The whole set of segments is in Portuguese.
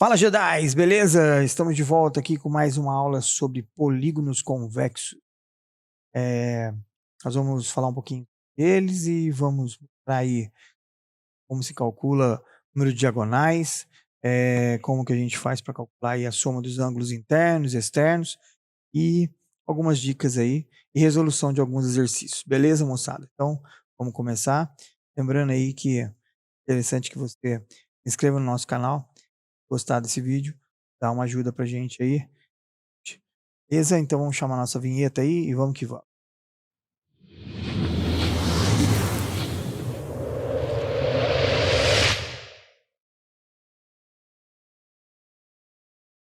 Fala, Jedis, beleza? Estamos de volta aqui com mais uma aula sobre polígonos convexos. Nós vamos falar um pouquinho deles e vamos mostrar aí como se calcula o número de diagonais, como que a gente faz para calcular aí a soma dos ângulos internos e externos e algumas dicas aí e resolução de alguns exercícios. Beleza, moçada? Então, vamos começar. Lembrando aí que é interessante que você se inscreva no nosso canal, gostar desse vídeo, dá uma ajuda pra gente aí. Beleza? Então vamos chamar a nossa vinheta aí e vamos que vamos.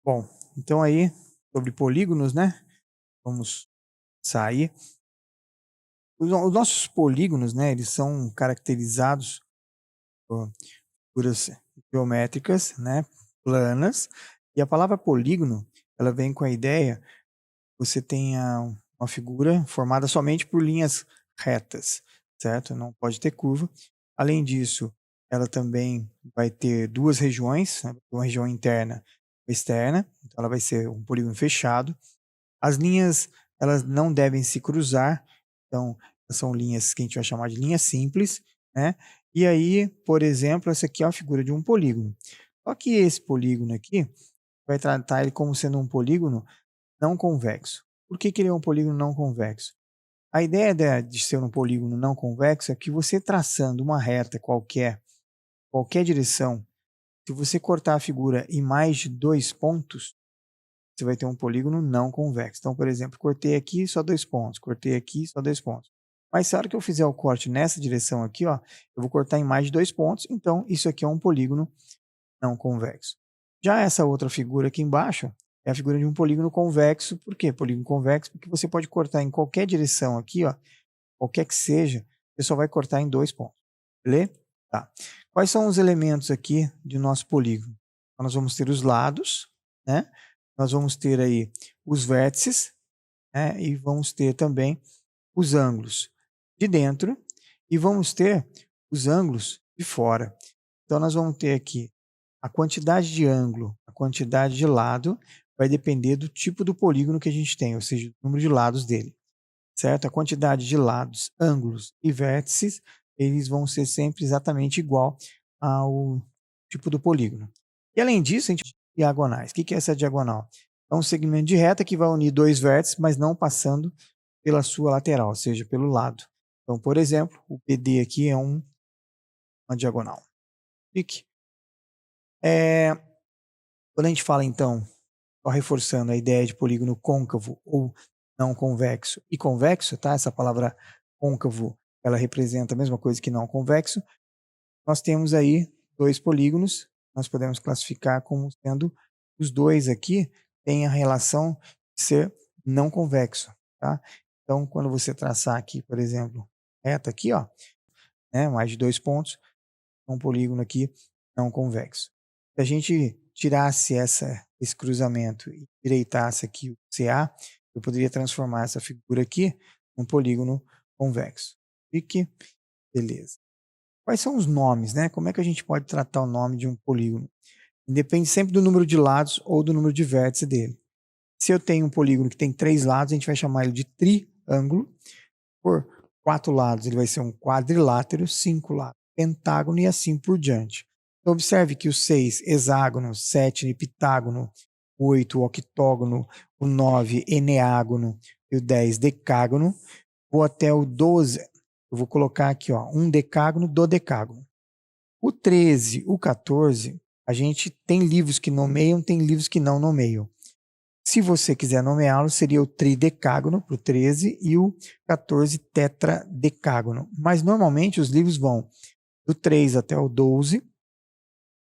Bom, então aí, sobre polígonos, né? Vamos sair. Os nossos polígonos, né? Eles são caracterizados por figuras geométricas, né? Planas. E a palavra polígono, ela vem com a ideia que você tenha uma figura formada somente por linhas retas, certo? Não pode ter curva. Além disso, ela também vai ter duas regiões, né? Uma região interna e externa, então ela vai ser um polígono fechado. As linhas, elas não devem se cruzar, então são linhas que a gente vai chamar de linhas simples, né? E aí, por exemplo, essa aqui é a figura de um polígono. Só que esse polígono aqui vai tratar ele como sendo um polígono não convexo. Por que ele é um polígono não convexo? A ideia de ser um polígono não convexo é que você traçando uma reta qualquer direção, se você cortar a figura em mais de 2 pontos, você vai ter um polígono não convexo. Então, por exemplo, cortei aqui só 2 pontos, cortei aqui só 2 pontos. Mas se a hora que eu fizer o corte nessa direção aqui, ó, eu vou cortar em mais de 2 pontos, então isso aqui é um polígono não convexo. Já essa outra figura aqui embaixo é a figura de um polígono convexo. Por quê? Polígono convexo porque você pode cortar em qualquer direção aqui, ó, qualquer que seja, você só vai cortar em 2 pontos. Beleza? Tá. Quais são os elementos aqui do nosso polígono? Então, nós vamos ter os lados, né? Nós vamos ter aí os vértices, né? E vamos ter também os ângulos de dentro e vamos ter os ângulos de fora. Então, nós vamos ter aqui a quantidade de ângulo, a quantidade de lado, vai depender do tipo do polígono que a gente tem, ou seja, do número de lados dele, certo? A quantidade de lados, ângulos e vértices, eles vão ser sempre exatamente igual ao tipo do polígono. E além disso, a gente tem diagonais. O que é essa diagonal? É um segmento de reta que vai unir dois vértices, mas não passando pela sua lateral, ou seja, pelo lado. Então, por exemplo, o PD aqui é uma diagonal. Fique. Quando a gente fala, então, só reforçando a ideia de polígono côncavo ou não convexo e convexo, tá? Essa palavra côncavo, ela representa a mesma coisa que não convexo. Nós temos aí dois polígonos, nós podemos classificar como sendo os dois aqui têm a relação de ser não convexo, tá? Então, quando você traçar aqui, por exemplo, reta aqui, ó, né, mais de 2 pontos, um polígono aqui não convexo. Se a gente tirasse esse cruzamento e direitasse aqui o CA, eu poderia transformar essa figura aqui num polígono convexo. Fique, beleza. Quais são os nomes, né? Como é que a gente pode tratar o nome de um polígono? Depende sempre do número de lados ou do número de vértices dele. Se eu tenho um polígono que tem 3 lados, a gente vai chamar ele de triângulo. Por 4 lados, ele vai ser um quadrilátero, 5 lados, pentágono e assim por diante. Então, observe que o 6, hexágono, 7, heptágono, 8, octógono, o 9, eneágono e o 10, decágono. Vou até o 12, eu vou colocar aqui, ó, um decágono, dodecágono. O 13, o 14, a gente tem livros que nomeiam, tem livros que não nomeiam. Se você quiser nomeá-lo, seria o tridecágono para o 13 e o 14 tetradecágono. Mas normalmente os livros vão do 3 até o 12,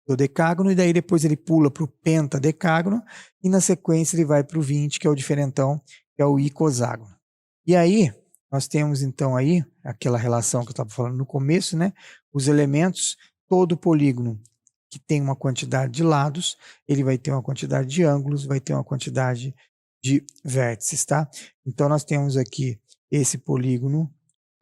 do decágono, e daí depois ele pula para o pentadecágono, e na sequência ele vai para o 20, que é o diferentão, que é o icoságono. E aí, nós temos então aí, aquela relação que eu estava falando no começo, né? Os elementos, todo polígono que tem uma quantidade de lados, ele vai ter uma quantidade de ângulos, vai ter uma quantidade de vértices, tá? Então, nós temos aqui esse polígono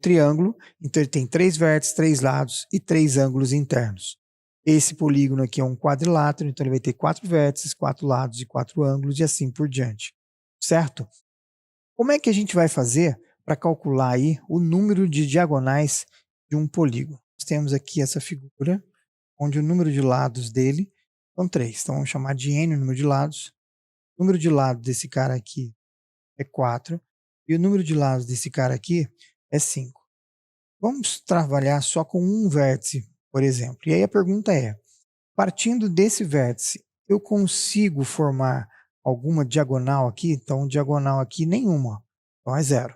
triângulo, então ele tem 3 vértices, 3 lados e 3 ângulos internos. Esse polígono aqui é um quadrilátero, então ele vai ter 4 vértices, 4 lados e 4 ângulos e assim por diante, certo? Como é que a gente vai fazer para calcular aí o número de diagonais de um polígono? Nós temos aqui essa figura, onde o número de lados dele são 3. Então vamos chamar de n o número de lados. O número de lados desse cara aqui é 4 e o número de lados desse cara aqui é 5. Vamos trabalhar só com um vértice, por exemplo. E aí a pergunta é, partindo desse vértice, eu consigo formar alguma diagonal aqui? Então, diagonal aqui, nenhuma. Então, é 0.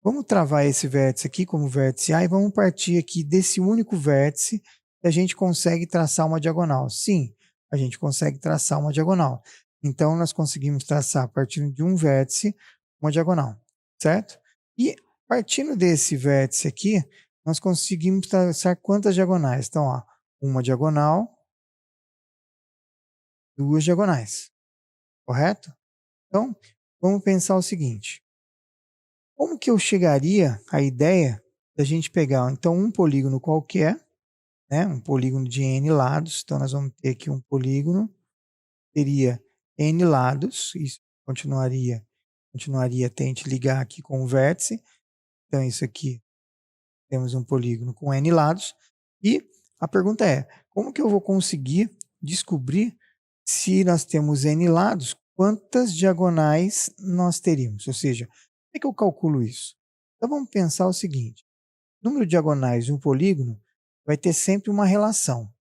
Vamos travar esse vértice aqui como vértice A e vamos partir aqui desse único vértice que a gente consegue traçar uma diagonal. Sim, a gente consegue traçar uma diagonal. Então, nós conseguimos traçar, partindo de um vértice, uma diagonal, certo? E partindo desse vértice aqui, nós conseguimos traçar quantas diagonais? Então, ó, uma diagonal, duas diagonais, correto? Então, vamos pensar o seguinte. Como que eu chegaria à ideia da gente pegar, então, um polígono qualquer, né, um polígono de n lados, então nós vamos ter aqui um polígono, teria n lados, isso continuaria tente ligar aqui com o vértice, então isso aqui, temos um polígono com n lados, e a pergunta é, como que eu vou conseguir descobrir se nós temos n lados, quantas diagonais nós teríamos? Ou seja, como é que eu calculo isso? Então vamos pensar o seguinte, o número de diagonais de um polígono vai ter sempre uma relação.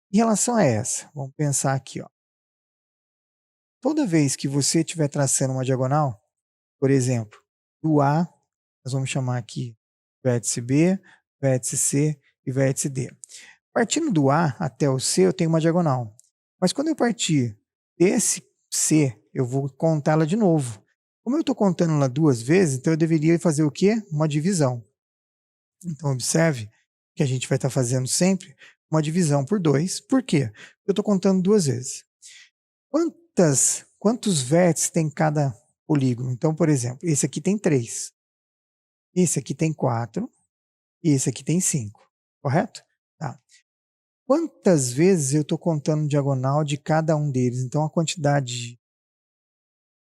Que relação é essa? Vamos pensar aqui, ó. Toda vez que você estiver traçando uma diagonal, por exemplo, do A, nós vamos chamar aqui vértice B, vértice C e vértice D. Partindo do A até o C, eu tenho uma diagonal. Mas quando eu partir desse C, eu vou contá-la de novo. Como eu estou contando ela duas vezes, então eu deveria fazer o quê? Uma divisão. Então, observe que a gente vai estar fazendo sempre uma divisão por 2. Por quê? Eu estou contando duas vezes. Quantos vértices tem cada polígono? Então, por exemplo, esse aqui tem 3. Esse aqui tem 4. E esse aqui tem 5. Correto? Tá. Quantas vezes eu estou contando diagonal de cada um deles? Então, a quantidade de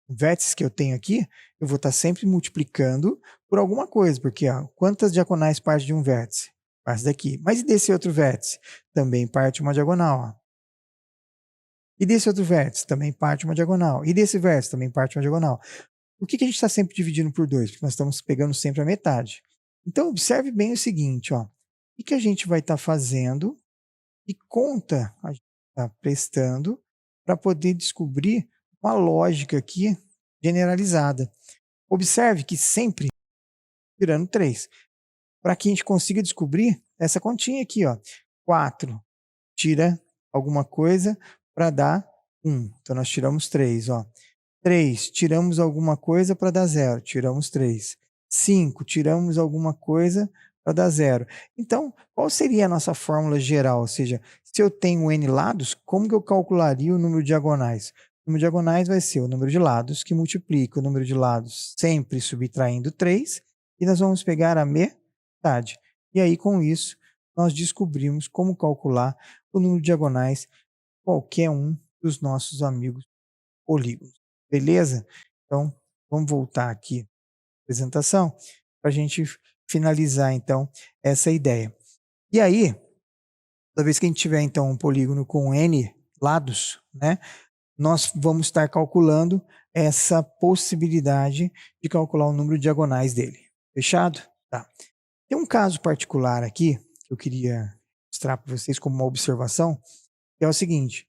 vértices que eu tenho aqui, eu vou estar sempre multiplicando por alguma coisa, porque ó, quantas diagonais parte de um vértice? Parte daqui. Mas e desse outro vértice? Também parte uma diagonal. Ó. E desse outro vértice? Também parte uma diagonal. E desse vértice? Também parte uma diagonal. Por que a gente está sempre dividindo por 2? Porque nós estamos pegando sempre a metade. Então, observe bem o seguinte, ó. O que a gente vai estar fazendo e conta a gente está prestando para poder descobrir uma lógica aqui generalizada. Observe que sempre tirando 3. Para que a gente consiga descobrir essa continha aqui, ó. 4 tira alguma coisa para dar 1. Então, nós tiramos 3, ó. 3, tiramos alguma coisa para dar 0, tiramos 3. 5, tiramos alguma coisa para dar 0. Então, qual seria a nossa fórmula geral? Ou seja, se eu tenho n lados, como que eu calcularia o número de diagonais? O número de diagonais vai ser o número de lados que multiplica o número de lados sempre subtraindo 3, e nós vamos pegar a metade. E aí, com isso, nós descobrimos como calcular o número de diagonais de qualquer um dos nossos amigos polígonos. Beleza? Então, vamos voltar aqui à apresentação para a gente finalizar, então, essa ideia. E aí, toda vez que a gente tiver, então, um polígono com n lados, né, nós vamos estar calculando essa possibilidade de calcular o número de diagonais dele. Fechado? Tá. Tem um caso particular aqui que eu queria mostrar para vocês como uma observação, que é o seguinte.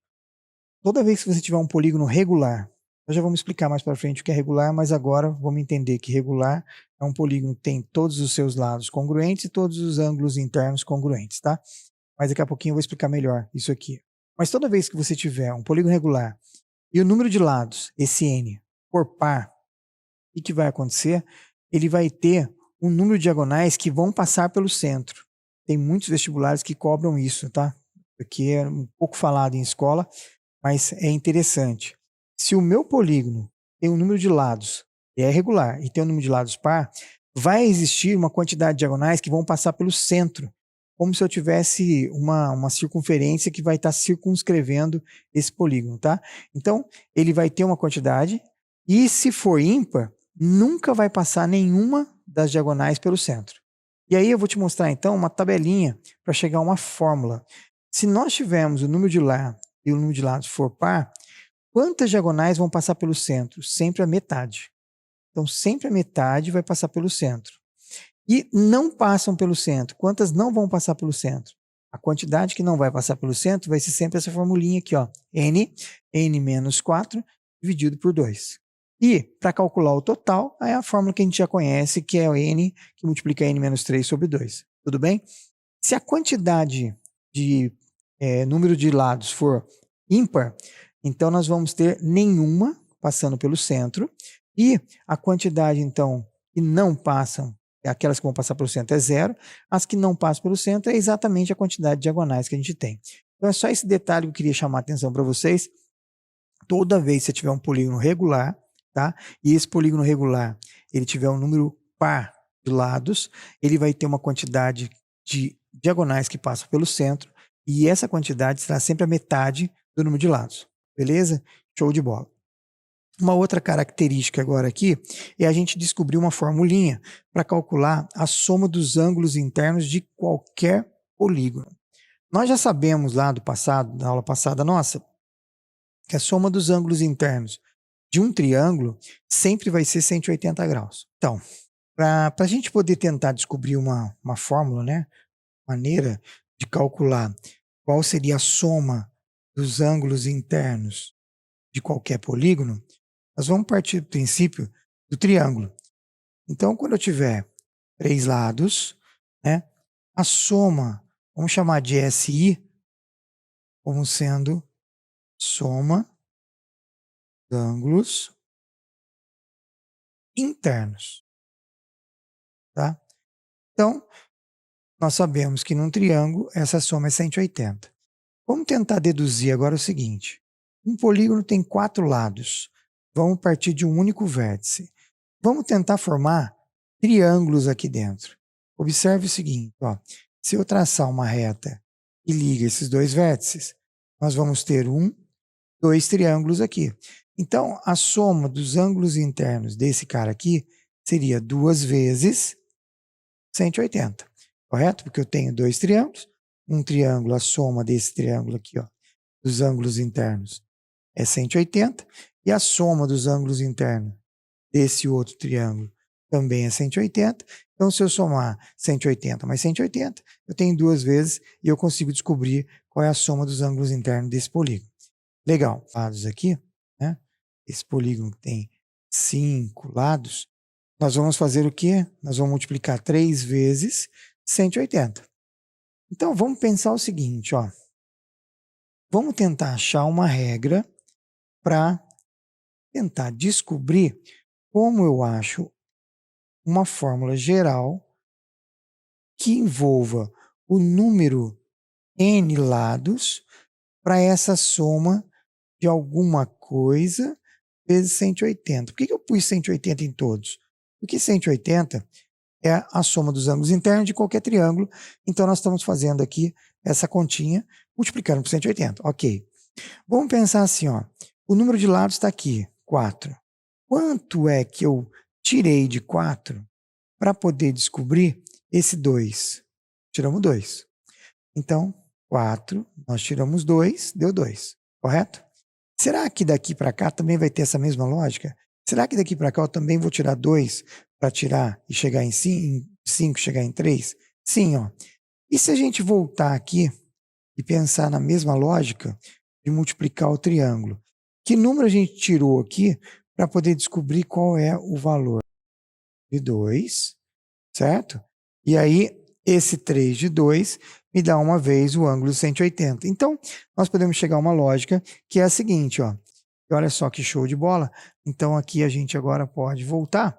Toda vez que você tiver um polígono regular, nós já vamos explicar mais para frente o que é regular, mas agora vamos entender que regular é um polígono que tem todos os seus lados congruentes e todos os ângulos internos congruentes, tá? Mas daqui a pouquinho eu vou explicar melhor isso aqui. Mas toda vez que você tiver um polígono regular e o número de lados, esse n, for par, o que vai acontecer? Ele vai ter um número de diagonais que vão passar pelo centro. Tem muitos vestibulares que cobram isso, tá? Porque é um pouco falado em escola, mas é interessante. Se o meu polígono tem um número de lados e é regular e tem um número de lados par, vai existir uma quantidade de diagonais que vão passar pelo centro. como se eu tivesse uma circunferência que vai estar circunscrevendo esse polígono, tá? Então, ele vai ter uma quantidade e, se for ímpar, nunca vai passar nenhuma das diagonais pelo centro. E aí eu vou te mostrar, então, uma tabelinha para chegar a uma fórmula. Se nós tivermos o número de lá e o número de lados for par, quantas diagonais vão passar pelo centro? Sempre a metade. Então, sempre a metade vai passar pelo centro. E não passam pelo centro. Quantas não vão passar pelo centro? A quantidade que não vai passar pelo centro vai ser sempre essa formulinha aqui, ó. N menos 4 dividido por 2. E, para calcular o total, é a fórmula que a gente já conhece, que é o N, que multiplica N menos 3 sobre 2. Tudo bem? Se a quantidade de número de lados for ímpar, então nós vamos ter nenhuma passando pelo centro. E a quantidade, então, que não passam, aquelas que vão passar pelo centro é 0, as que não passam pelo centro é exatamente a quantidade de diagonais que a gente tem. Então é só esse detalhe que eu queria chamar a atenção para vocês. Toda vez que você tiver um polígono regular, tá? E esse polígono regular, ele tiver um número par de lados, ele vai ter uma quantidade de diagonais que passam pelo centro, e essa quantidade será sempre a metade do número de lados. Beleza? Show de bola. Uma outra característica agora aqui é a gente descobrir uma formulinha para calcular a soma dos ângulos internos de qualquer polígono. Nós já sabemos lá do passado, da aula passada nossa, que a soma dos ângulos internos de um triângulo sempre vai ser 180 graus. Então, para a gente poder tentar descobrir uma fórmula, né, maneira de calcular qual seria a soma dos ângulos internos de qualquer polígono, nós vamos partir do princípio do triângulo. Então, quando eu tiver 3 lados, né, a soma, vamos chamar de SI, como sendo soma dos ângulos internos. Tá? Então, nós sabemos que num triângulo essa soma é 180. Vamos tentar deduzir agora o seguinte. Um polígono tem 4 lados. Vamos partir de um único vértice. Vamos tentar formar triângulos aqui dentro. Observe o seguinte, ó. Se eu traçar uma reta e liga esses 2 vértices, nós vamos ter 2 triângulos aqui. Então, a soma dos ângulos internos desse cara aqui seria 2 vezes 180, correto? Porque eu tenho 2 triângulos, um triângulo, a soma desse triângulo aqui, ó, dos ângulos internos é 180, e a soma dos ângulos internos desse outro triângulo também é 180. Então, se eu somar 180 mais 180, eu tenho 2 vezes e eu consigo descobrir qual é a soma dos ângulos internos desse polígono. Legal. Lados aqui, né? Esse polígono tem 5 lados. Nós vamos fazer o quê? Nós vamos multiplicar 3 vezes 180. Então, vamos pensar o seguinte, ó. Vamos tentar achar uma regra para tentar descobrir como eu acho uma fórmula geral que envolva o número n lados para essa soma de alguma coisa vezes 180. Por que eu pus 180 em todos? Porque 180 é a soma dos ângulos internos de qualquer triângulo. Então, nós estamos fazendo aqui essa continha, multiplicando por 180. Ok. Vamos pensar assim, ó. O número de lados está aqui, 4. Quanto é que eu tirei de 4 para poder descobrir esse 2? Tiramos 2. Então, 4, nós tiramos 2, deu 2, correto? Será que daqui para cá também vai ter essa mesma lógica? Será que daqui para cá eu também vou tirar 2 para tirar e chegar em 5, chegar em 3? Sim, ó. E se a gente voltar aqui e pensar na mesma lógica de multiplicar o triângulo? Que número a gente tirou aqui para poder descobrir qual é o valor de 2, certo? E aí, esse 3 de 2 me dá uma vez o ângulo de 180. Então, nós podemos chegar a uma lógica que é a seguinte, ó. E olha só que show de bola. Então, aqui a gente agora pode voltar.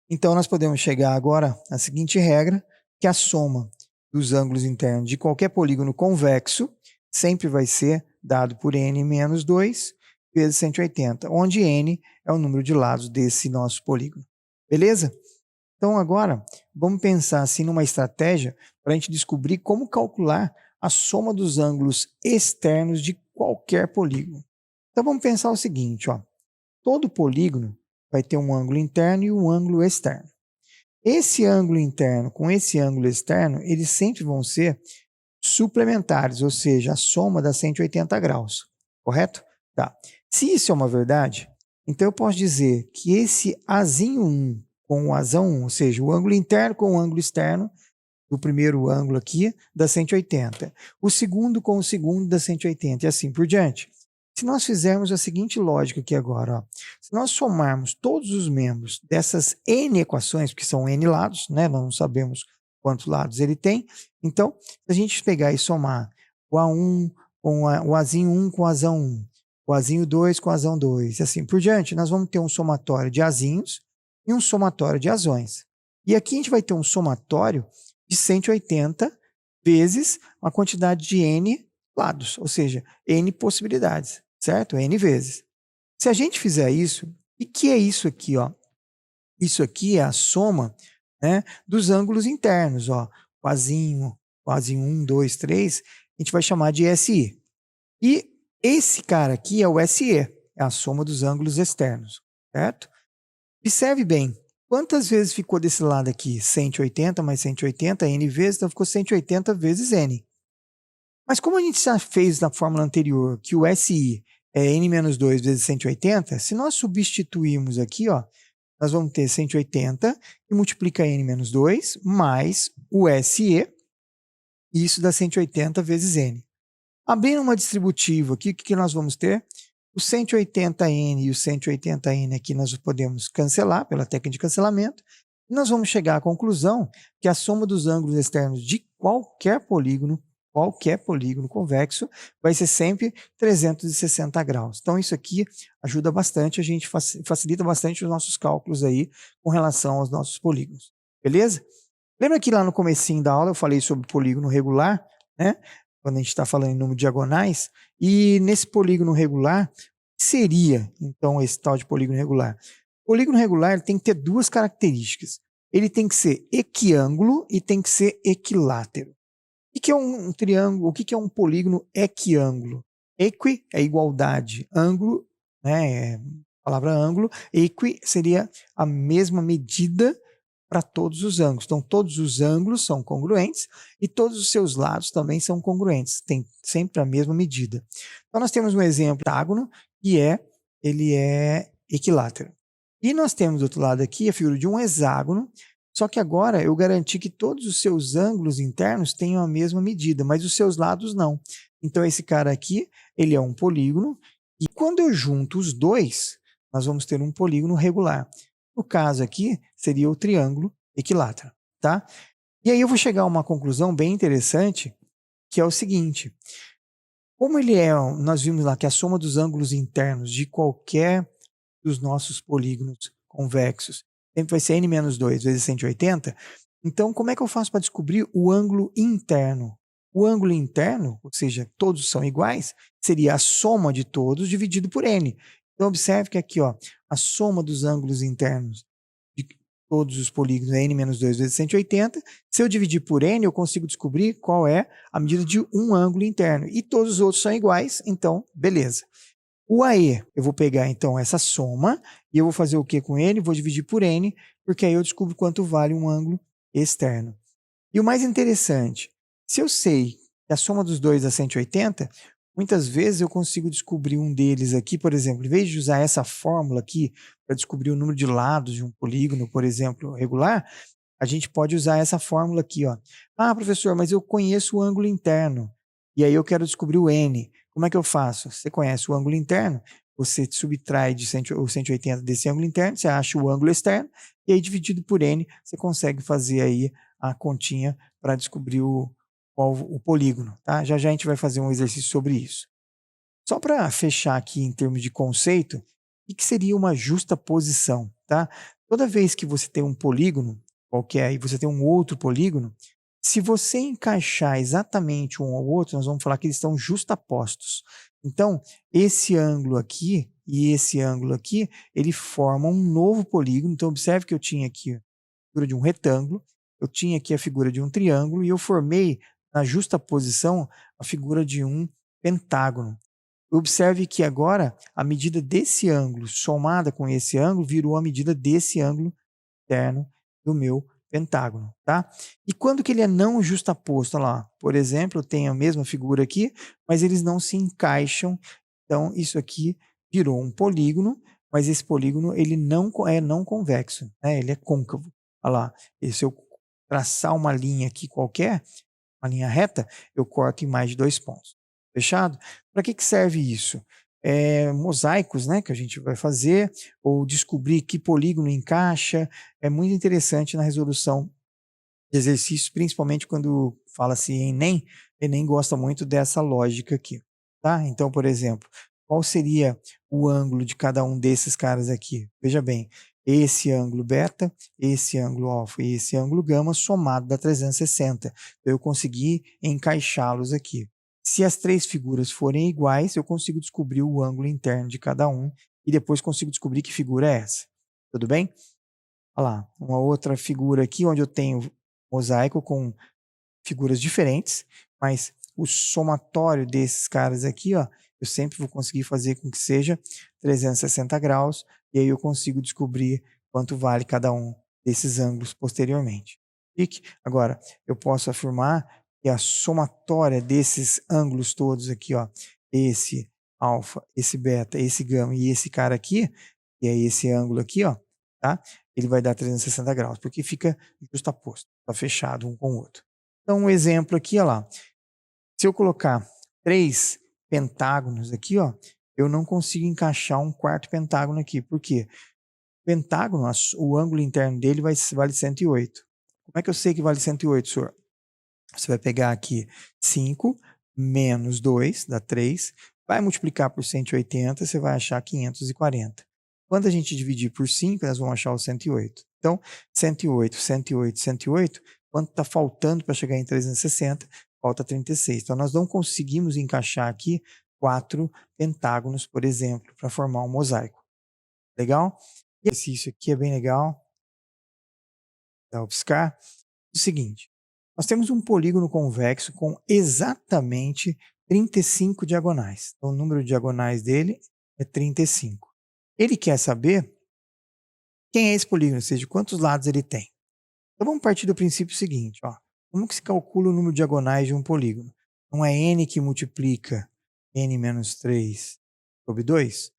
Então, nós podemos chegar agora à seguinte regra, que a soma dos ângulos internos de qualquer polígono convexo sempre vai ser dado por n menos 2 vezes 180, onde n é o número de lados desse nosso polígono. Beleza? Então agora, vamos pensar assim numa estratégia para a gente descobrir como calcular a soma dos ângulos externos de qualquer polígono. Então vamos pensar o seguinte, ó. Todo polígono vai ter um ângulo interno e um ângulo externo. Esse ângulo interno com esse ângulo externo, eles sempre vão ser suplementares, ou seja, a soma dá 180 graus, correto? Tá. Se isso é uma verdade, então eu posso dizer que esse Azinho 1 com o Azão 1, ou seja, o ângulo interno com o ângulo externo, do primeiro ângulo aqui, dá 180. O segundo com o segundo dá 180 e assim por diante. Se nós fizermos a seguinte lógica aqui agora, ó, se nós somarmos todos os membros dessas n equações, porque são n lados, né, nós não sabemos quantos lados ele tem, então, se a gente pegar e somar o A1 com o Azinho 1 com o Azão 1, o Azinho 2 com o Azão 2, e assim por diante, nós vamos ter um somatório de Azinhos e um somatório de Azões. E aqui a gente vai ter um somatório de 180 vezes a quantidade de n lados, ou seja, n possibilidades, certo? N vezes. Se a gente fizer isso, o que é isso aqui, ó? Isso aqui é a soma, né, dos ângulos internos, ó. O Azinho 1, 2, 3, a gente vai chamar de SI. E esse cara aqui é o SE, é a soma dos ângulos externos, certo? Observe bem, quantas vezes ficou desse lado aqui? 180 mais 180, n vezes, então ficou 180 vezes n. Mas como a gente já fez na fórmula anterior que o SI é n-2 vezes 180, se nós substituirmos aqui, ó, nós vamos ter 180 que multiplica n-2 mais o SE, e isso dá 180 vezes n. Abrindo uma distributiva aqui, o que nós vamos ter? O 180n e o 180n aqui nós podemos cancelar pela técnica de cancelamento, e nós vamos chegar à conclusão que a soma dos ângulos externos de qualquer polígono convexo, vai ser sempre 360 graus. Então isso aqui ajuda bastante, a gente facilita bastante os nossos cálculos aí com relação aos nossos polígonos. Beleza? Lembra que lá no comecinho da aula eu falei sobre polígono regular, né? Quando a gente está falando em número de diagonais, e nesse polígono regular, seria então esse tal de polígono regular? O polígono regular ele tem que ter duas características. Ele tem que ser equiângulo e tem que ser equilátero. O que é um triângulo? O que é um polígono equiângulo? Equi é igualdade, ângulo, né, é a palavra ângulo, equi seria a mesma medida para todos os ângulos. Então, todos os ângulos são congruentes e todos os seus lados também são congruentes, tem sempre a mesma medida. Então, nós temos um exemplo hexágono, que ele é equilátero. E nós temos do outro lado aqui a figura de um hexágono, só que agora eu garanti que todos os seus ângulos internos tenham a mesma medida, mas os seus lados não. Então, esse cara aqui, ele é um polígono, e quando eu junto os dois, nós vamos ter um polígono regular. No caso aqui, seria o triângulo equilátero, tá? E aí eu vou chegar a uma conclusão bem interessante, que é o seguinte. Como ele é, nós vimos lá que a soma dos ângulos internos de qualquer dos nossos polígonos convexos sempre vai ser n-2 vezes 180, então como é que eu faço para descobrir o ângulo interno? O ângulo interno, ou seja, todos são iguais, seria a soma de todos dividido por n. Então observe que aqui, ó, a soma dos ângulos internos de todos os polígonos é n-2 vezes 180. Se eu dividir por n, eu consigo descobrir qual é a medida de um ângulo interno. E todos os outros são iguais, então beleza. O AE, eu vou pegar então essa soma e eu vou fazer o que com ele? Vou dividir por n, porque aí eu descubro quanto vale um ângulo externo. E o mais interessante, se eu sei que a soma dos dois é 180, muitas vezes eu consigo descobrir um deles aqui, por exemplo, em vez de usar essa fórmula aqui para descobrir o número de lados de um polígono, por exemplo, regular, a gente pode usar essa fórmula aqui, ó. Ah, professor, mas eu conheço o ângulo interno e aí eu quero descobrir o n. Como é que eu faço? Você conhece o ângulo interno, você subtrai de 180 desse ângulo interno, você acha o ângulo externo, e aí dividido por n, você consegue fazer aí a continha para descobrir o polígono. Tá? Já já a gente vai fazer um exercício sobre isso. Só para fechar aqui em termos de conceito, o que seria uma justaposição? Tá? Toda vez que você tem um polígono qualquer e você tem um outro polígono, se você encaixar exatamente um ao outro, nós vamos falar que eles estão justapostos. Então, esse ângulo aqui e esse ângulo aqui, ele formam um novo polígono. Então, observe que eu tinha aqui figura de um retângulo, eu tinha aqui a figura de um triângulo e eu formei na justa posição a figura de um pentágono. Observe que agora a medida desse ângulo somada com esse ângulo virou a medida desse ângulo interno do meu pentágono, tá? E quando que ele é não justaposto? Olha lá, por exemplo, eu tenho a mesma figura aqui, mas eles não se encaixam, então isso aqui virou um polígono, mas esse polígono ele não é não convexo, né? Ele é côncavo. Olha lá, e se eu traçar uma linha aqui qualquer, uma linha reta, eu corto em mais de 2 pontos. Fechado? Para que serve isso? Mosaicos, né, que a gente vai fazer, ou descobrir que polígono encaixa, é muito interessante na resolução de exercícios, principalmente quando fala-se em Enem. Enem gosta muito dessa lógica aqui, tá? Então, por exemplo, qual seria o ângulo de cada um desses caras aqui? Veja bem, esse ângulo beta, esse ângulo alfa e esse ângulo gama somado dá 360. Então, eu consegui encaixá-los aqui. Se as três figuras forem iguais, eu consigo descobrir o ângulo interno de cada um e depois consigo descobrir que figura é essa. Tudo bem? Olha lá, uma outra figura aqui onde eu tenho mosaico com figuras diferentes, mas o somatório desses caras aqui, ó, eu sempre vou conseguir fazer com que seja 360 graus, e aí eu consigo descobrir quanto vale cada um desses ângulos posteriormente. Agora, eu posso afirmar que a somatória desses ângulos todos aqui, ó, esse alfa, esse beta, esse gama e esse cara aqui, que é esse ângulo aqui, ó, tá? Ele vai dar 360 graus, porque fica justaposto, está fechado um com o outro. Então, um exemplo aqui, ó lá. Se eu colocar 3 pentágonos aqui, ó, eu não consigo encaixar um quarto pentágono aqui. Por quê? O pentágono, o ângulo interno dele vale 108. Como é que eu sei que vale 108, senhor? Você vai pegar aqui 5 menos 2, dá 3. Vai multiplicar por 180, você vai achar 540. Quando a gente dividir por 5, nós vamos achar o 108. Então, 108, 108, 108, quanto está faltando para chegar em 360? Falta 36. Então, nós não conseguimos encaixar aqui 4 pentágonos, por exemplo, para formar um mosaico. Legal? E esse exercício aqui é bem legal. Dá o piscar. O seguinte, nós temos um polígono convexo com exatamente 35 diagonais. Então, o número de diagonais dele é 35. Ele quer saber quem é esse polígono, ou seja, quantos lados ele tem. Então, vamos partir do princípio seguinte. Ó. Como que se calcula o número de diagonais de um polígono? Não é n que multiplica n menos 3 sobre 2?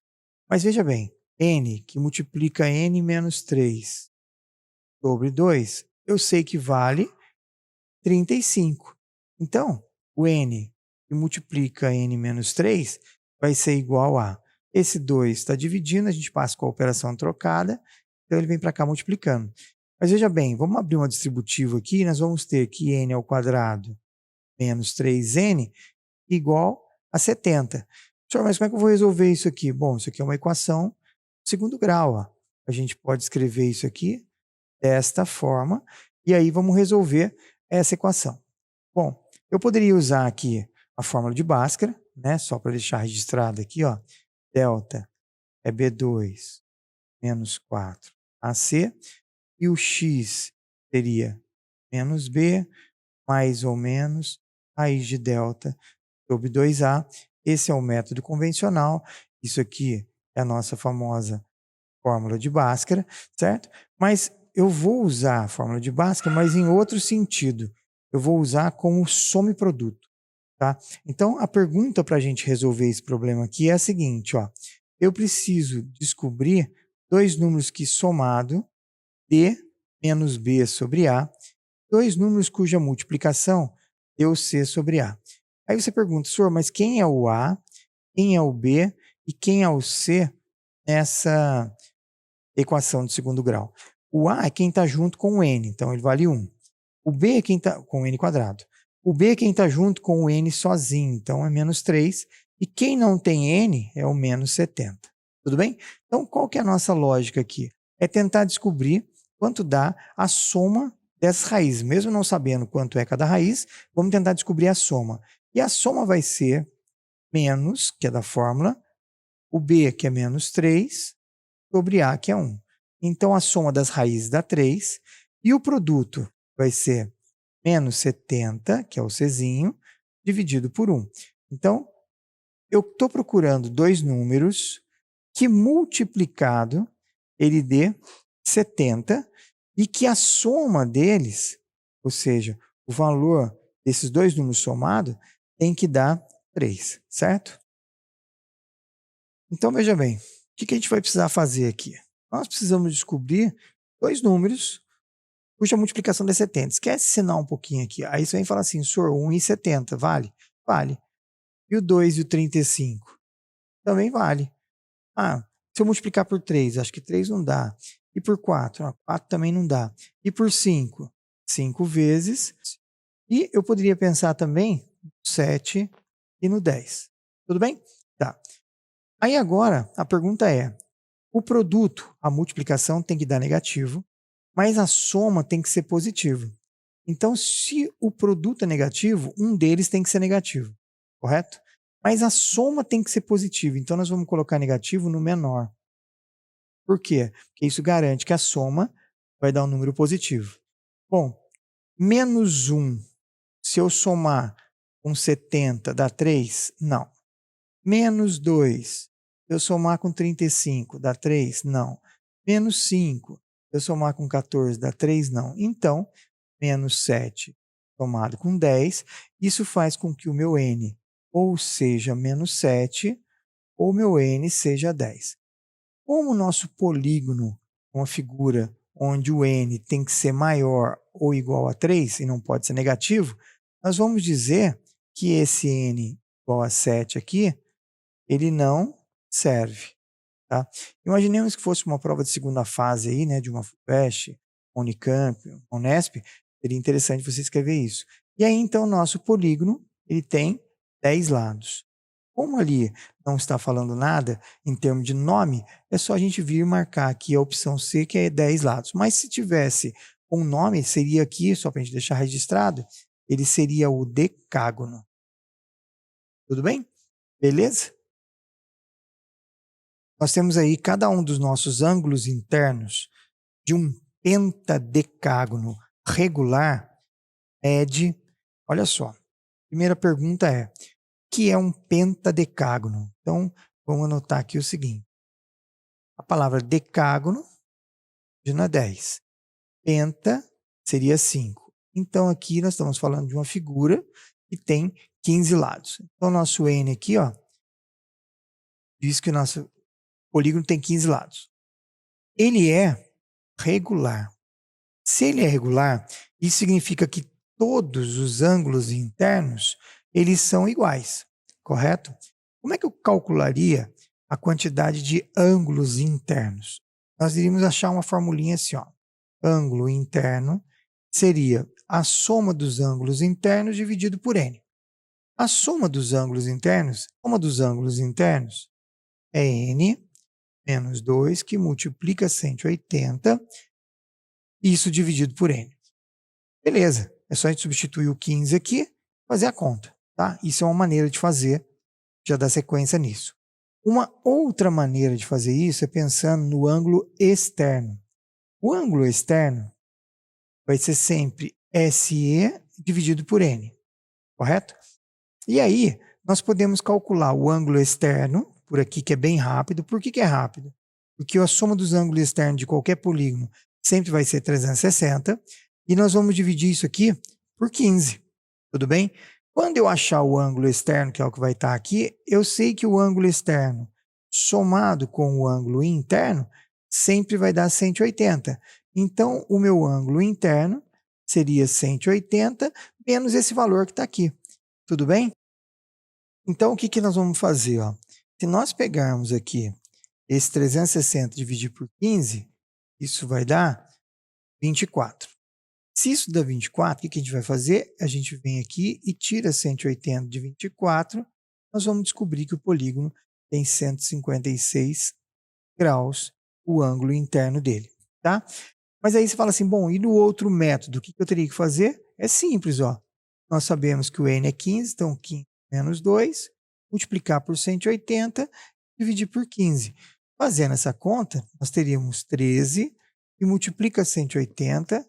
Mas veja bem, n que multiplica n menos 3 sobre 2, eu sei que vale 35. Então, o n que multiplica n menos 3 vai ser igual a... Esse 2 está dividindo, a gente passa com a operação trocada, então ele vem para cá multiplicando. Mas veja bem, vamos abrir uma distributiva aqui, nós vamos ter que n ao quadrado menos 3n igual a 70. Senhor, mas como é que eu vou resolver isso aqui? Bom, isso aqui é uma equação de segundo grau. Ó. A gente pode escrever isso aqui desta forma, e aí vamos resolver essa equação. Bom, eu poderia usar aqui a fórmula de Bhaskara, né, só para deixar registrado aqui, ó, delta é B2 menos 4AC, e o x seria menos B, mais ou menos raiz de delta sobre 2A. Esse é o método convencional, isso aqui é a nossa famosa fórmula de Bhaskara, certo? Mas eu vou usar a fórmula de Bhaskara, mas em outro sentido. Eu vou usar como some-produto, tá? Então, a pergunta para a gente resolver esse problema aqui é a seguinte, ó. Eu preciso descobrir dois números que somado, D menos B sobre A, dois números cuja multiplicação deu C sobre A. Aí você pergunta, senhor, mas quem é o A, quem é o B e quem é o C nessa equação de segundo grau? O A é quem está junto com o N, então ele vale 1. O B é quem está com o N quadrado. O B é quem está junto com o N sozinho, então é menos 3. E quem não tem N é o menos 70. Tudo bem? Então, qual que é a nossa lógica aqui? É tentar descobrir quanto dá a soma dessas raízes. Mesmo não sabendo quanto é cada raiz, vamos tentar descobrir a soma. E a soma vai ser menos, que é da fórmula, o B, que é menos 3, sobre A, que é 1. Então, a soma das raízes dá 3, E o produto vai ser menos 70, que é o Czinho, dividido por 1. Então, eu estou procurando dois números que multiplicado ele dê 70 e que a soma deles, ou seja, o valor desses dois números somados, tem que dar 3, certo? Então, veja bem, o que a gente vai precisar fazer aqui? Nós precisamos descobrir dois números cuja multiplicação dê 70. Esquece ensinar um pouquinho aqui. Aí você vem falar assim, senhor, 1 e 70, vale? Vale. E o 2 e o 35? Também vale. Ah, se eu multiplicar por 3, acho que 3 não dá. E por 4? 4 também não dá. E por 5? 5 vezes. E eu poderia pensar também no 7 e no 10. Tudo bem? Tá. Aí agora, a pergunta é, o produto, a multiplicação tem que dar negativo, mas a soma tem que ser positiva. Então, se o produto é negativo, um deles tem que ser negativo, correto? Mas a soma tem que ser positiva, então nós vamos colocar negativo no menor. Por quê? Porque isso garante que a soma vai dar um número positivo. Bom, menos 1, se eu somar com 70 dá 3? Não. Menos 2, se eu somar com 35 dá 3? Não. Menos 5, se eu somar com 14 dá 3? Não. Então, menos 7 somado com 10, isso faz com que o meu n ou seja menos 7 ou meu n seja 10. Como o nosso polígono é uma figura onde o n tem que ser maior ou igual a 3 e não pode ser negativo, nós vamos dizer que esse n igual a 7 aqui, ele não serve. Tá? Imaginemos que fosse uma prova de segunda fase aí, né, de uma FUVEST, Unicamp, Unesp, seria interessante você escrever isso. E aí, então, o nosso polígono ele tem 10 lados. Como ali não está falando nada em termos de nome, é só a gente vir marcar aqui a opção C, que é 10 lados. Mas se tivesse um nome, seria aqui, só para a gente deixar registrado, ele seria o decágono. Tudo bem? Beleza? Nós temos aí cada um dos nossos ângulos internos de um pentadecágono regular é de, olha só, primeira pergunta é, o que é um pentadecágono? Então, vamos anotar aqui o seguinte, a palavra decágono é 10, penta seria 5. Então, aqui nós estamos falando de uma figura que tem 15 lados. Então, nosso N aqui, ó, diz que o nosso polígono tem 15 lados. Ele é regular. Se ele é regular, isso significa que todos os ângulos internos, eles são iguais, correto? Como é que eu calcularia a quantidade de ângulos internos? Nós iríamos achar uma formulinha assim, ó. Ângulo interno seria a soma dos ângulos internos dividido por n. A soma dos ângulos internos é n menos 2, que multiplica 180, isso dividido por n. Beleza, é só a gente substituir o 15 aqui e fazer a conta. Tá? Isso é uma maneira de fazer, já dar sequência nisso. Uma outra maneira de fazer isso é pensando no ângulo externo. O ângulo externo vai ser sempre SE dividido por N, correto? E aí, nós podemos calcular o ângulo externo, por aqui que é bem rápido. Por que é rápido? Porque a soma dos ângulos externos de qualquer polígono sempre vai ser 360, e nós vamos dividir isso aqui por 15, tudo bem? Quando eu achar o ângulo externo, que é o que vai estar aqui, eu sei que o ângulo externo somado com o ângulo interno sempre vai dar 180. Então, o meu ângulo interno seria 180 menos esse valor que está aqui. Tudo bem? Então, o que nós vamos fazer? Ó? Se nós pegarmos aqui esse 360 dividir por 15, isso vai dar 24. Se isso dá 24, o que a gente vai fazer? A gente vem aqui e tira 180 de 24, nós vamos descobrir que o polígono tem 156 graus, o ângulo interno dele. Tá? Mas aí você fala assim, bom, e no outro método, o que eu teria que fazer? É simples, ó. Nós sabemos que o n é 15, então 15 menos 2, multiplicar por 180, dividir por 15. Fazendo essa conta, nós teríamos 13, e multiplica 180,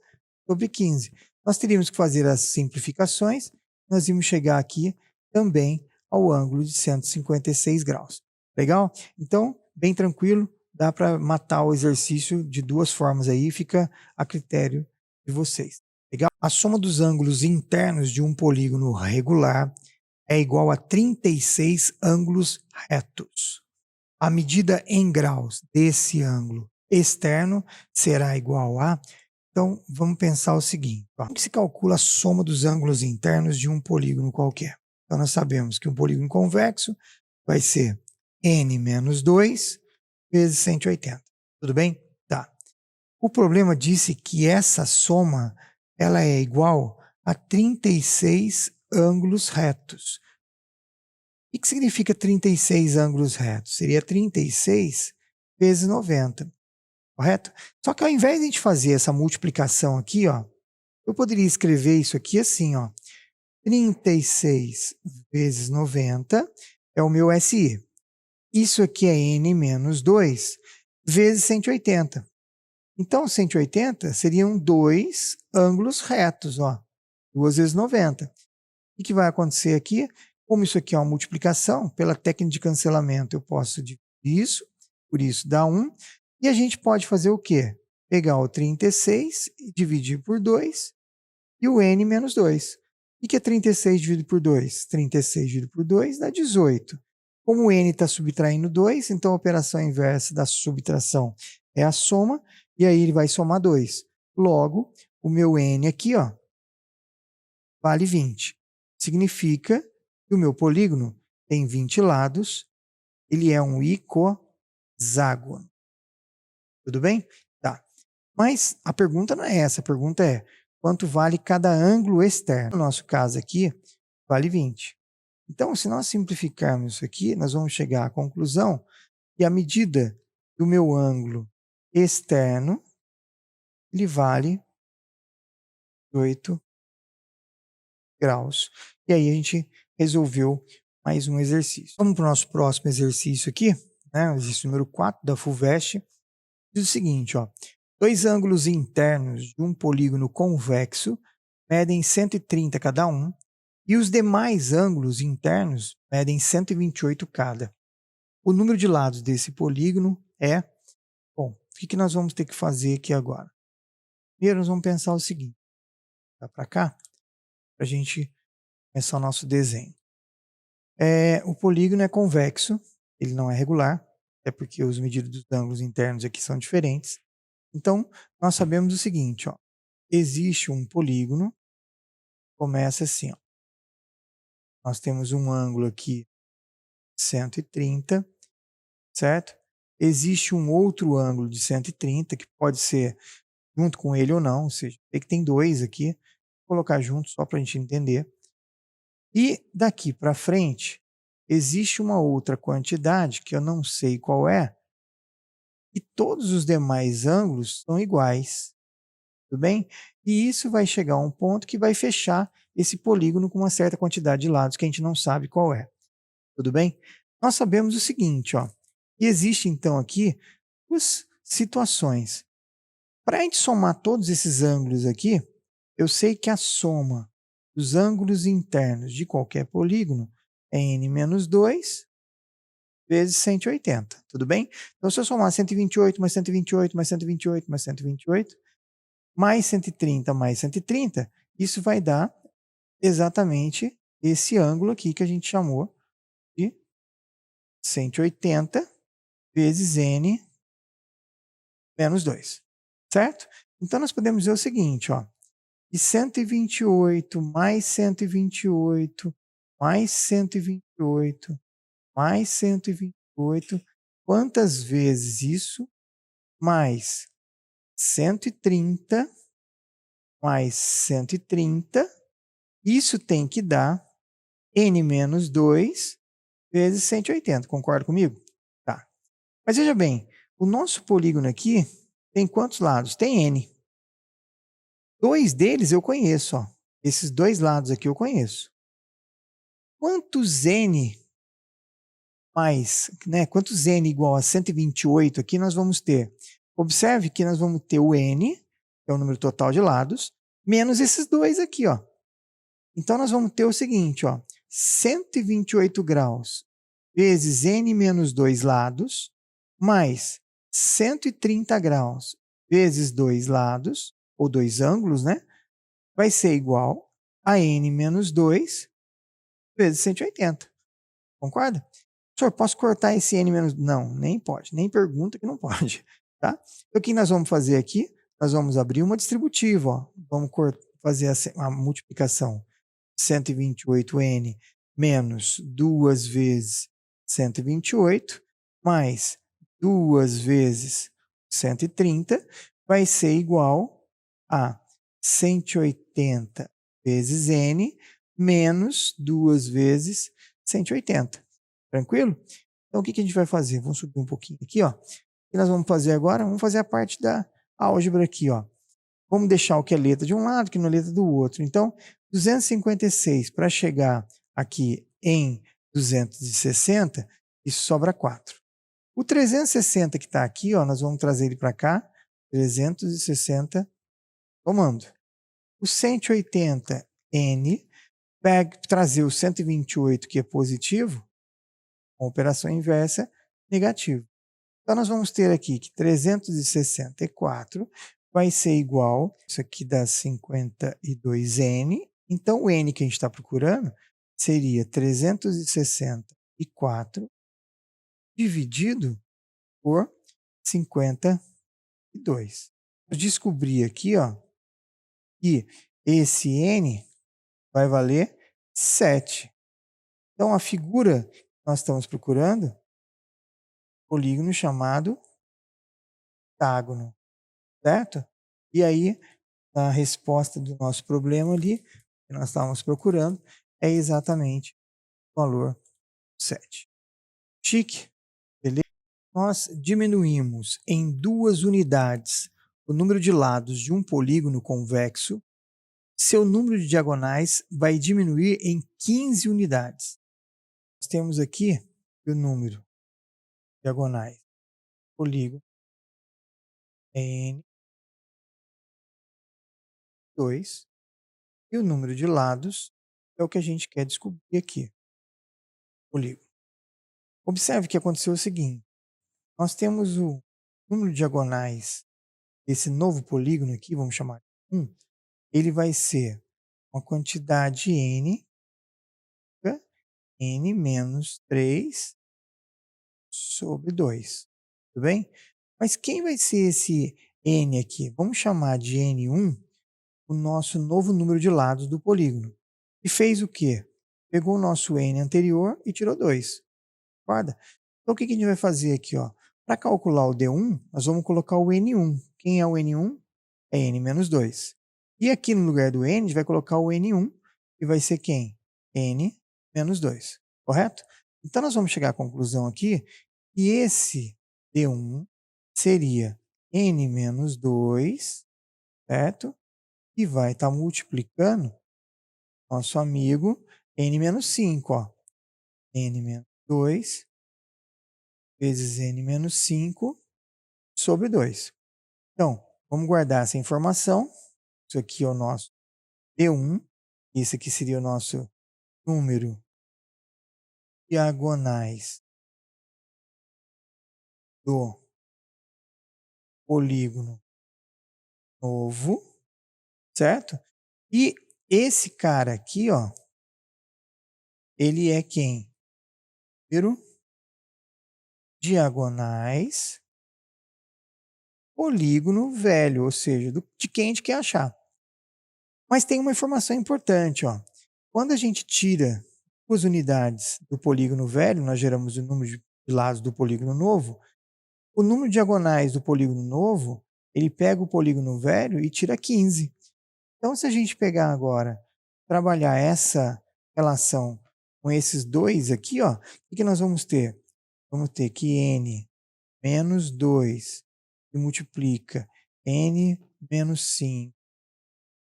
sobre 15. Nós teríamos que fazer as simplificações, nós íamos chegar aqui também ao ângulo de 156 graus. Legal? Então, bem tranquilo, dá para matar o exercício de duas formas aí, fica a critério de vocês. Legal? A soma dos ângulos internos de um polígono regular é igual a 36 ângulos retos. A medida em graus desse ângulo externo será igual a... Então, vamos pensar o seguinte. Como que se calcula a soma dos ângulos internos de um polígono qualquer? Então, nós sabemos que um polígono convexo vai ser n menos 2 vezes 180. Tudo bem? Tá. O problema disse que essa soma ela é igual a 36 ângulos retos. O que significa 36 ângulos retos? Seria 36 vezes 90, correto? Só que ao invés de a gente fazer essa multiplicação aqui, ó, eu poderia escrever isso aqui assim, ó, 36 vezes 90 é o meu SI. Isso aqui é n menos 2 vezes 180. Então, 180 seriam 2 ângulos retos, ó, 2 vezes 90. O que vai acontecer aqui? Como isso aqui é uma multiplicação, pela técnica de cancelamento eu posso dividir isso, por isso dá 1. E a gente pode fazer o quê? Pegar o 36 e dividir por 2 e o n menos 2. O que é 36 dividido por 2? 36 dividido por 2 dá 18. Como o n está subtraindo 2, então a operação inversa da subtração é a soma, e aí ele vai somar 2. Logo, o meu n aqui, ó, vale 20. Significa que o meu polígono tem 20 lados, ele é um icoságono. Tudo bem? Tá. Mas a pergunta não é essa, a pergunta é quanto vale cada ângulo externo. No nosso caso aqui, vale 20. Então, se nós simplificarmos isso aqui, nós vamos chegar à conclusão que a medida do meu ângulo externo, ele vale 8 graus. E aí a gente resolveu mais um exercício. Vamos para o nosso próximo exercício aqui, né? O exercício número 4 da FUVEST. Diz o seguinte, ó. Dois ângulos internos de um polígono convexo medem 130 cada um e os demais ângulos internos medem 128 cada. O número de lados desse polígono é... Bom, o que nós vamos ter que fazer aqui agora? Primeiro nós vamos pensar o seguinte. Vai para cá, para a gente começar o nosso desenho. O polígono é convexo, ele não é regular, é porque os medidas dos ângulos internos aqui são diferentes. Então, nós sabemos o seguinte, ó, existe um polígono, começa assim, ó. Nós temos um ângulo aqui 130, certo? Existe um outro ângulo de 130, que pode ser junto com ele ou não, ou seja, tem dois aqui, vou colocar junto só para a gente entender. E daqui para frente, existe uma outra quantidade, que eu não sei qual é, e todos os demais ângulos são iguais, tudo bem? E isso vai chegar a um ponto que vai fechar esse polígono com uma certa quantidade de lados que a gente não sabe qual é, tudo bem? Nós sabemos o seguinte, ó, e existe então aqui duas situações. Para a gente somar todos esses ângulos aqui, eu sei que a soma dos ângulos internos de qualquer polígono é n menos 2 vezes 180, tudo bem? Então, se eu somar 128 mais 128 mais 128 mais 128, mais 130 mais 130, isso vai dar exatamente esse ângulo aqui que a gente chamou de 180 vezes n menos 2, certo? Então, nós podemos dizer o seguinte, ó, e 128 mais 128 mais 128 mais 128, quantas vezes isso? Mais 130 mais 130, isso tem que dar n menos 2 vezes 180, concorda comigo? Tá. Mas veja bem, o nosso polígono aqui tem quantos lados? Tem n. Dois deles eu conheço, ó. Esses dois lados aqui eu conheço. Quantos n mais, né? Quantos n igual a 128 aqui nós vamos ter? Observe que nós vamos ter o n é o número total de lados, menos esses dois aqui, ó. Então, nós vamos ter o seguinte, ó, 128 graus vezes n menos 2 lados, mais 130 graus vezes 2 lados, ou 2 ângulos, né? Vai ser igual a n menos 2 vezes 180. Concorda? Senhor, posso cortar esse n menos... Não, nem pode. Nem pergunta que não pode. Tá? Então, o que nós vamos fazer aqui? Nós vamos abrir uma distributiva. Ó. Vamos fazer a multiplicação. 128n menos 2 vezes 128, mais 2 vezes 130, vai ser igual a 180 vezes n menos 2 vezes 180. Tranquilo? Então, o que a gente vai fazer? Vamos subir um pouquinho aqui, ó. O que nós vamos fazer agora? Vamos fazer a parte da álgebra aqui, ó. Vamos deixar o que é letra de um lado, o que não é letra do outro. Então, 256 para chegar aqui em 260, isso sobra 4. O 360 que está aqui, ó, nós vamos trazer ele para cá, 360 tomando. O 180n, trazer o 128 que é positivo, com operação inversa, negativo. Então, nós vamos ter aqui que 364 vai ser igual, isso aqui dá 52n. Então, o n que a gente está procurando seria 364 dividido por 52. Eu descobri aqui, ó, que esse n vai valer 7. Então, a figura que nós estamos procurando, polígono chamado octágono, certo? E aí, a resposta do nosso problema ali, que nós estávamos procurando, é exatamente o valor 7. Chique, beleza? Nós diminuímos em 2 unidades o número de lados de um polígono convexo, seu número de diagonais vai diminuir em 15 unidades. Nós temos aqui o número de diagonais do polígono é N2 e o número de lados é o que a gente quer descobrir aqui. Polígono. Observe que aconteceu o seguinte, nós temos o número de diagonais desse novo polígono aqui, vamos chamar de 1, ele vai ser uma quantidade n menos 3 sobre 2, tudo bem? Mas quem vai ser esse n aqui? Vamos chamar de n1 o nosso novo número de lados do polígono. E fez o quê? Pegou o nosso n anterior e tirou 2. Concorda? Então, o que a gente vai fazer aqui? Para calcular o D1, nós vamos colocar o N1. Quem é o N1? É N menos 2. E aqui no lugar do N, a gente vai colocar o N1, que vai ser quem? N menos 2. Correto? Então, nós vamos chegar à conclusão aqui que esse D1 seria N menos 2, certo? E vai estar multiplicando nosso amigo N menos 5, ó. N menos 2 vezes n menos 5 sobre 2. Então, vamos guardar essa informação. Isso aqui é o nosso D1. Esse aqui seria o nosso número diagonais do polígono novo, certo? E esse cara aqui, ó, ele é quem? Número diagonais polígono velho, ou seja, de quem a gente quer achar. Mas tem uma informação importante, ó. Quando a gente tira 2 unidades do polígono velho, nós geramos o número de lados do polígono novo. O número de diagonais do polígono novo, ele pega o polígono velho e tira 15. Então, se a gente pegar agora, trabalhar essa relação com esses dois aqui, ó, o que nós vamos ter? Vamos ter que n menos 2 que multiplica n menos 5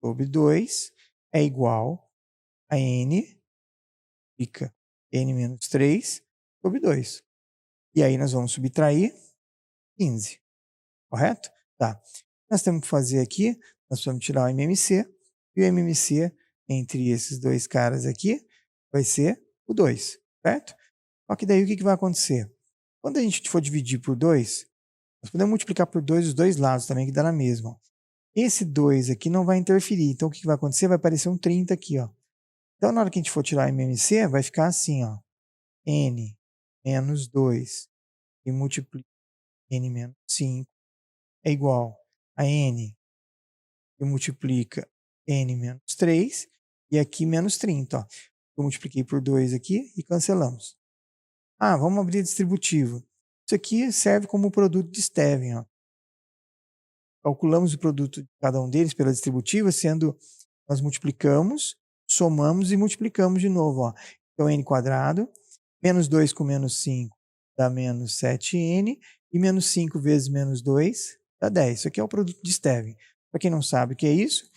sobre 2 é igual a n fica n menos 3 sobre 2. E aí nós vamos subtrair 15. Correto? Tá. Nós temos que fazer aqui, nós vamos tirar o MMC, e o MMC entre esses dois caras aqui vai ser o 2, certo? Só que daí o que vai acontecer? Quando a gente for dividir por 2, nós podemos multiplicar por 2 os dois lados também, que dá na mesma. Esse 2 aqui não vai interferir, então o que vai acontecer? Vai aparecer um 30 aqui, ó. Então na hora que a gente for tirar o MMC, vai ficar assim, ó. N menos 2 e multiplica N menos 5 é igual a N e multiplica N menos 3 e aqui menos 30. Ó. Eu multipliquei por 2 aqui e cancelamos. Ah, vamos abrir distributivo. Isso aqui serve como produto de Steven. Ó. Calculamos o produto de cada um deles pela distributiva, sendo nós multiplicamos, somamos e multiplicamos de novo. Ó. Então, n quadrado, menos 2 com menos 5 dá menos 7n, e menos 5 vezes menos 2 dá 10. Isso aqui é o produto de Steven. Para quem não sabe o que é isso,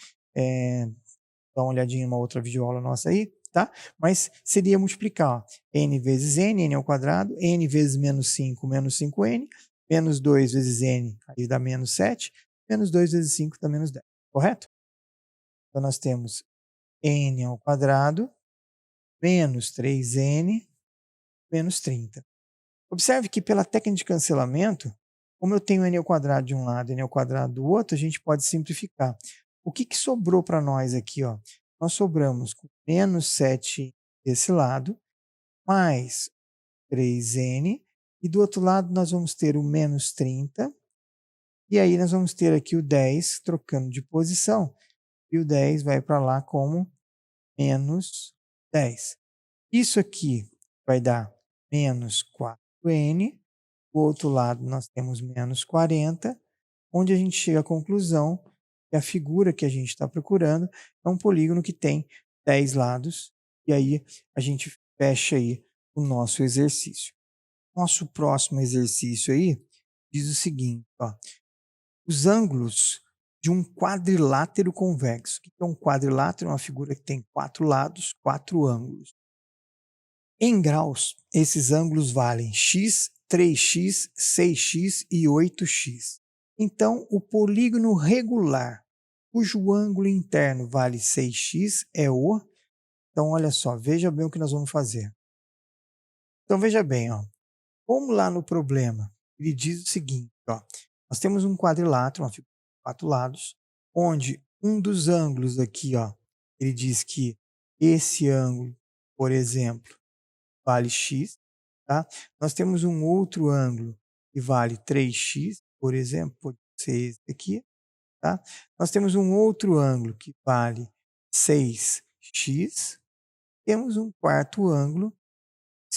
dá uma olhadinha em uma outra videoaula nossa aí, tá? Mas seria multiplicar, ó, n vezes n ao quadrado, n vezes menos 5, menos 5n, menos 2 vezes n, aí dá menos 7, menos 2 vezes 5 dá menos 10, correto? Então nós temos n ao quadrado, menos 3n, menos 30. Observe que pela técnica de cancelamento, como eu tenho n ao quadrado de um lado e n ao quadrado do outro, a gente pode simplificar. O que sobrou para nós aqui? Ó? Nós sobramos com menos 7 desse lado, mais 3n, e do outro lado nós vamos ter o menos 30, e aí nós vamos ter aqui o 10 trocando de posição, e o 10 vai para lá como menos 10. Isso aqui vai dar menos 4n, do outro lado nós temos menos 40, onde a gente chega à conclusão que a figura que a gente está procurando é um polígono que tem 10 lados, e aí a gente fecha aí o nosso exercício. Nosso próximo exercício aí diz o seguinte, ó, os ângulos de um quadrilátero convexo. O que é um quadrilátero? É uma figura que tem 4 lados, 4 ângulos. Em graus, esses ângulos valem x, 3x, 6x e 8x. Então, o polígono regular, cujo ângulo interno vale 6x, é o... Então, olha só, veja bem o que nós vamos fazer. Então, veja bem, ó, como lá no problema, ele diz o seguinte, ó, nós temos um quadrilátero, uma figura de 4 lados, onde um dos ângulos aqui, ó, ele diz que esse ângulo, por exemplo, vale x, tá? Nós temos um outro ângulo que vale 3x, por exemplo, pode ser esse aqui, tá? Nós temos um outro ângulo que vale 6x, temos um quarto ângulo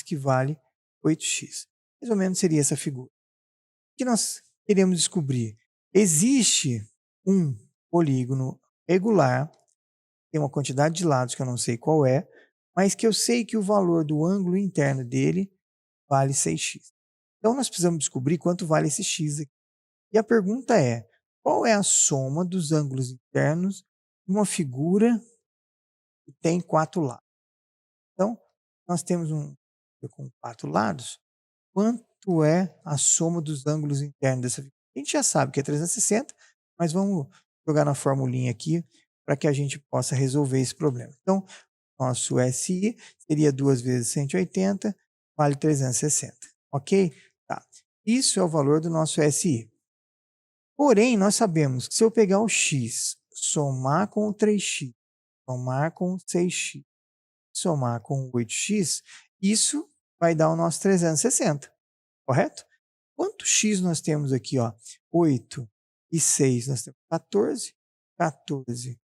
que vale 8x. Mais ou menos seria essa figura. O que nós queremos descobrir? Existe um polígono regular, tem uma quantidade de lados que eu não sei qual é, mas que eu sei que o valor do ângulo interno dele vale 6x. Então nós precisamos descobrir quanto vale esse x aqui. E a pergunta é, qual é a soma dos ângulos internos de uma figura que tem 4 lados? Então, nós temos um com 4 lados, quanto é a soma dos ângulos internos dessa figura? A gente já sabe que é 360, mas vamos jogar na formulinha aqui para que a gente possa resolver esse problema. Então, nosso SI seria 2 vezes 180, vale 360. Ok? Tá. Isso é o valor do nosso SI. Porém, nós sabemos que se eu pegar o x, somar com o 3x, somar com o 6x, somar com o 8x, isso vai dar o nosso 360, correto? Quanto x nós temos aqui? Ó? 8 e 6, nós temos 14, 14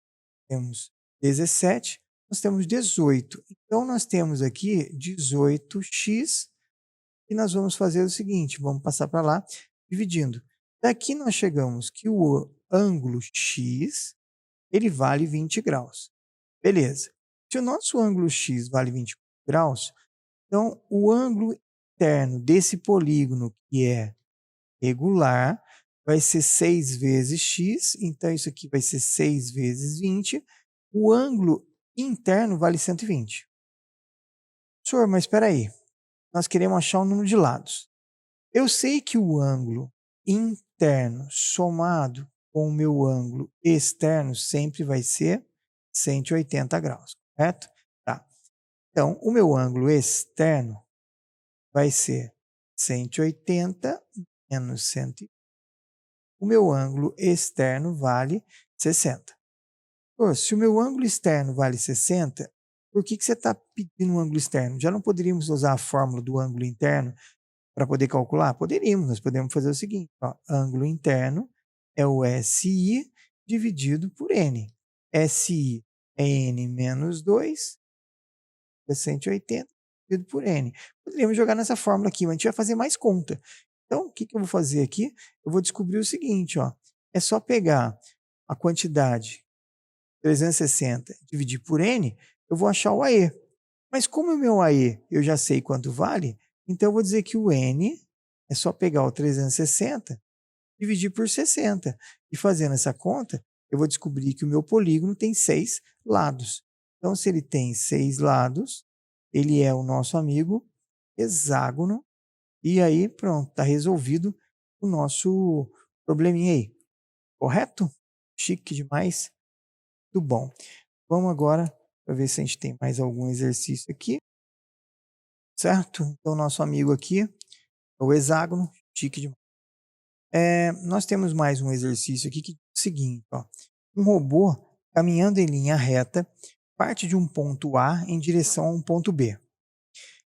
temos 17, nós temos 18. Então, nós temos aqui 18x, e nós vamos fazer o seguinte, vamos passar para lá, dividindo. Daqui nós chegamos que o ângulo x, ele vale 20 graus. Beleza. Se o nosso ângulo x vale 20 graus, então o ângulo interno desse polígono, que é regular, vai ser 6 vezes x, então isso aqui vai ser 6 vezes 20. O ângulo interno vale 120. Senhor, mas espera aí, nós queremos achar o número de lados. Eu sei que o ângulo interno somado com o meu ângulo externo sempre vai ser 180 graus, correto? Tá. Então, o meu ângulo externo vai ser 180 menos 100. O meu ângulo externo vale 60. Pô, se o meu ângulo externo vale 60, por que você está pedindo um ângulo externo? Já não poderíamos usar a fórmula do ângulo interno para poder calcular? Poderíamos, nós podemos fazer o seguinte, ó, ângulo interno é o SI dividido por N. SI é N menos 2, é 180 dividido por N. Poderíamos jogar nessa fórmula aqui, mas a gente vai fazer mais conta. Então, o que eu vou fazer aqui? Eu vou descobrir o seguinte, ó, é só pegar a quantidade 360 dividir por N, eu vou achar o AE. Mas como o meu AE eu já sei quanto vale, então eu vou dizer que o N é só pegar o 360 dividir por 60. E fazendo essa conta, eu vou descobrir que o meu polígono tem 6 lados. Então, se ele tem 6 lados, ele é o nosso amigo hexágono. E aí, pronto, está resolvido o nosso probleminha aí. Correto? Chique demais. Muito bom. Vamos agora para ver se a gente tem mais algum exercício aqui. Certo? Então, nosso amigo aqui é o hexágono. Chique demais. Nós temos mais um exercício aqui que é o seguinte, ó. Um robô caminhando em linha reta parte de um ponto A em direção a um ponto B,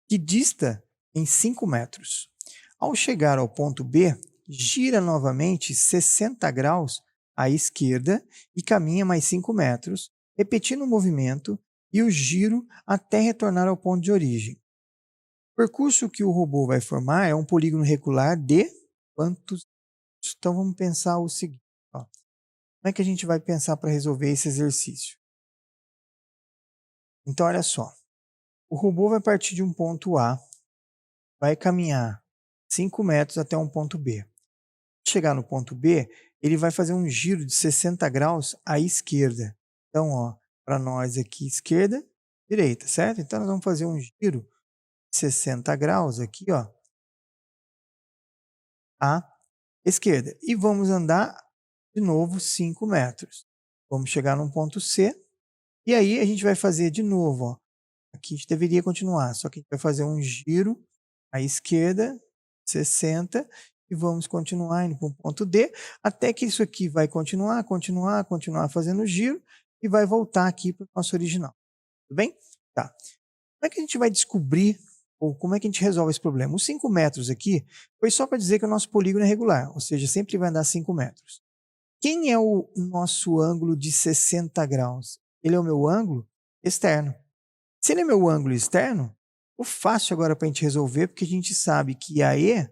que dista em 5 metros. Ao chegar ao ponto B, gira novamente 60 graus à esquerda e caminha mais 5 metros, repetindo o movimento e o giro até retornar ao ponto de origem. O percurso que o robô vai formar é um polígono regular de quantos? Então vamos pensar o seguinte, ó. Como é que a gente vai pensar para resolver esse exercício? Então olha só, o robô vai partir de um ponto A, vai caminhar 5 metros até um ponto B. Chegar no ponto B, ele vai fazer um giro de 60 graus à esquerda. Então, ó, para nós aqui, esquerda, direita, certo? Então, nós vamos fazer um giro de 60 graus aqui, ó, à esquerda. E vamos andar de novo 5 metros. Vamos chegar num ponto C. E aí, a gente vai fazer de novo, ó. Aqui a gente deveria continuar, só que a gente vai fazer um giro à esquerda, 60, e vamos continuar indo para o ponto D, até que isso aqui vai continuar fazendo o giro e vai voltar aqui para o nosso original. Tudo bem? Tá. Como é que a gente vai descobrir, ou como é que a gente resolve esse problema? Os 5 metros aqui foi só para dizer que o nosso polígono é regular, ou seja, sempre vai andar 5 metros. Quem é o nosso ângulo de 60 graus? Ele é o meu ângulo externo. Se ele é meu ângulo externo, ficou fácil agora para a gente resolver, porque a gente sabe que AE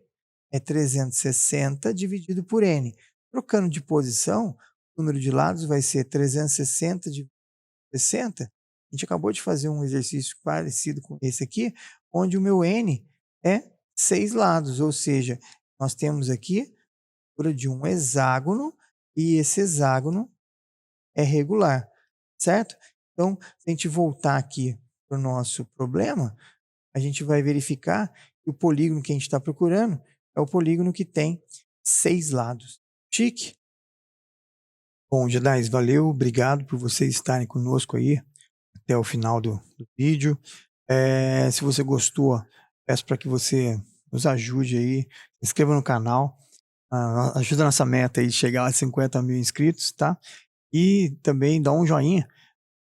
é 360 dividido por N. Trocando de posição, o número de lados vai ser 360 dividido por 60. A gente acabou de fazer um exercício parecido com esse aqui, onde o meu N é 6 lados, ou seja, nós temos aqui a altura de um hexágono, e esse hexágono é regular, certo? Então, se a gente voltar aqui para o nosso problema, a gente vai verificar que o polígono que a gente está procurando é o polígono que tem 6 lados. Chique? Bom, Jedais, valeu, obrigado por vocês estarem conosco aí até o final do vídeo. Se você gostou, peço para que você nos ajude aí, se inscreva no canal, ajuda a nossa meta aí de chegar a 50 mil inscritos, tá? E também dá um joinha,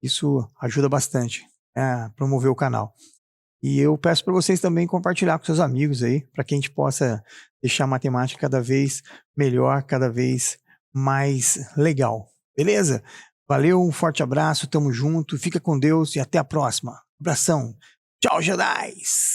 isso ajuda bastante a promover o canal. E eu peço para vocês também compartilhar com seus amigos aí, para que a gente possa deixar a matemática cada vez melhor, cada vez mais legal. Beleza? Valeu, um forte abraço, tamo junto, fica com Deus e até a próxima. Abração. Tchau, Jedais!